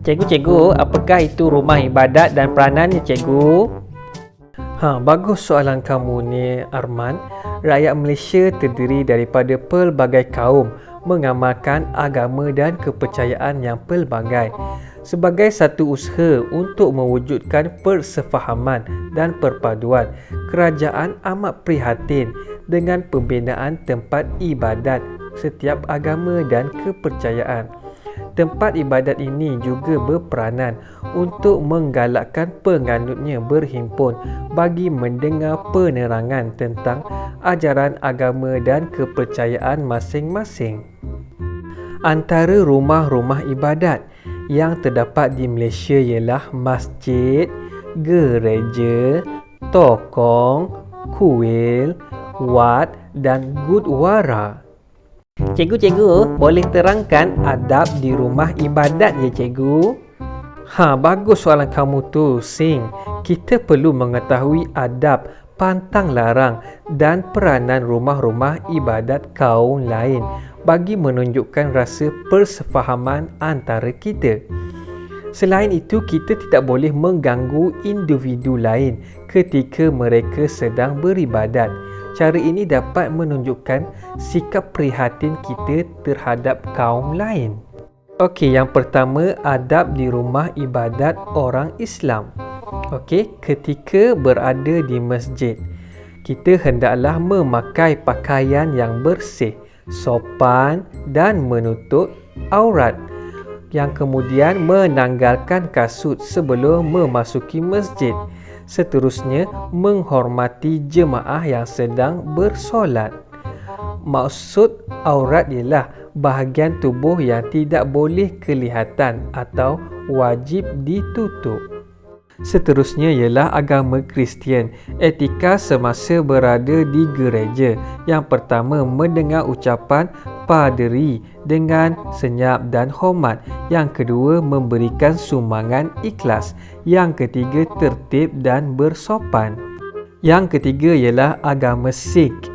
Cikgu, apakah itu rumah ibadat dan peranannya, cikgu? Bagus soalan kamu ni, Arman. Rakyat Malaysia terdiri daripada pelbagai kaum mengamalkan agama dan kepercayaan yang pelbagai. Sebagai satu usaha untuk mewujudkan persefahaman dan perpaduan, kerajaan amat prihatin dengan pembinaan tempat ibadat setiap agama dan kepercayaan. Tempat ibadat ini juga berperanan untuk menggalakkan penganutnya berhimpun bagi mendengar penerangan tentang ajaran agama dan kepercayaan masing-masing. Antara rumah-rumah ibadat yang terdapat di Malaysia ialah masjid, gereja, tokong, kuil, wad dan gurdwara. Cikgu, boleh terangkan adab di rumah ibadat ya, cikgu? Bagus soalan kamu tu, Sing. Kita perlu mengetahui adab, pantang larang dan peranan rumah-rumah ibadat kaum lain bagi menunjukkan rasa persefahaman antara kita. Selain itu, kita tidak boleh mengganggu individu lain ketika mereka sedang beribadat. Cara ini dapat menunjukkan sikap prihatin kita terhadap kaum lain. Okey, yang pertama, adab di rumah ibadat orang Islam. Okey, ketika berada di masjid, kita hendaklah memakai pakaian yang bersih, sopan dan menutup aurat. Yang kemudian menanggalkan kasut sebelum memasuki masjid. Seterusnya, menghormati jemaah yang sedang bersolat. Maksud aurat ialah bahagian tubuh yang tidak boleh kelihatan atau wajib ditutup. Seterusnya ialah agama Kristian. Etika semasa berada di gereja. Yang pertama, mendengar ucapan paderi dengan senyap dan hormat. Yang kedua, memberikan sumbangan ikhlas. Yang ketiga, tertib dan bersopan. Yang ketiga ialah agama Sikh.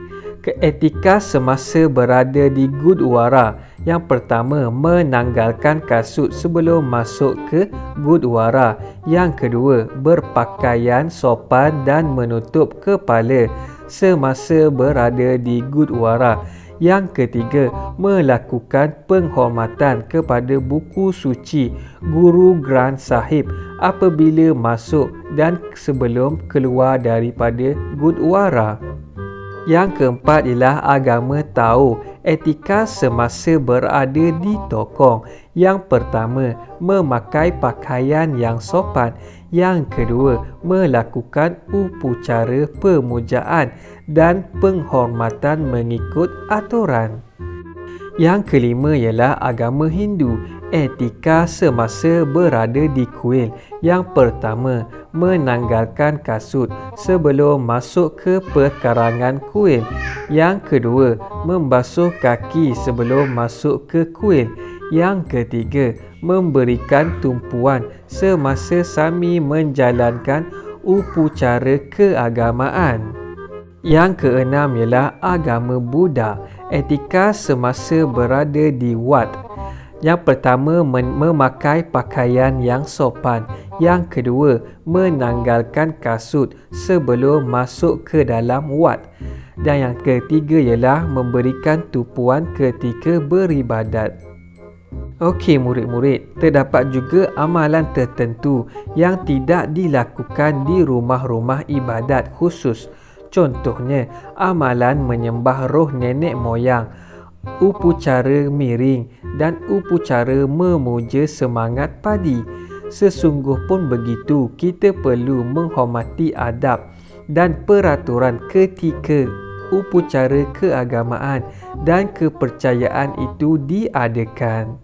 Etika semasa berada di gurdwara. Yang pertama, menanggalkan kasut sebelum masuk ke gurdwara. Yang kedua, berpakaian sopan dan menutup kepala semasa berada di gurdwara. Yang ketiga, melakukan penghormatan kepada buku suci Guru Granth Sahib apabila masuk dan sebelum keluar daripada gurdwara. Yang keempat ialah agama Tao. Etika semasa berada di tokong. Yang pertama, memakai pakaian yang sopan. Yang kedua, melakukan upacara pemujaan dan penghormatan mengikut aturan. Yang kelima ialah agama Hindu. Etika semasa berada di kuil. Yang pertama, menanggalkan kasut sebelum masuk ke perkarangan kuil. Yang kedua, membasuh kaki sebelum masuk ke kuil. Yang ketiga, memberikan tumpuan semasa sambil menjalankan upacara keagamaan. Yang keenam ialah agama Buddha. Etika semasa berada di wad. Yang pertama, memakai pakaian yang sopan. Yang kedua, menanggalkan kasut sebelum masuk ke dalam wad. Dan yang ketiga ialah memberikan tumpuan ketika beribadat. Okey murid-murid, terdapat juga amalan tertentu yang tidak dilakukan di rumah-rumah ibadat khusus. Contohnya, amalan menyembah roh nenek moyang, upacara miring dan upacara memuja semangat padi. Sesungguh pun begitu, kita perlu menghormati adab dan peraturan ketika upacara keagamaan dan kepercayaan itu diadakan.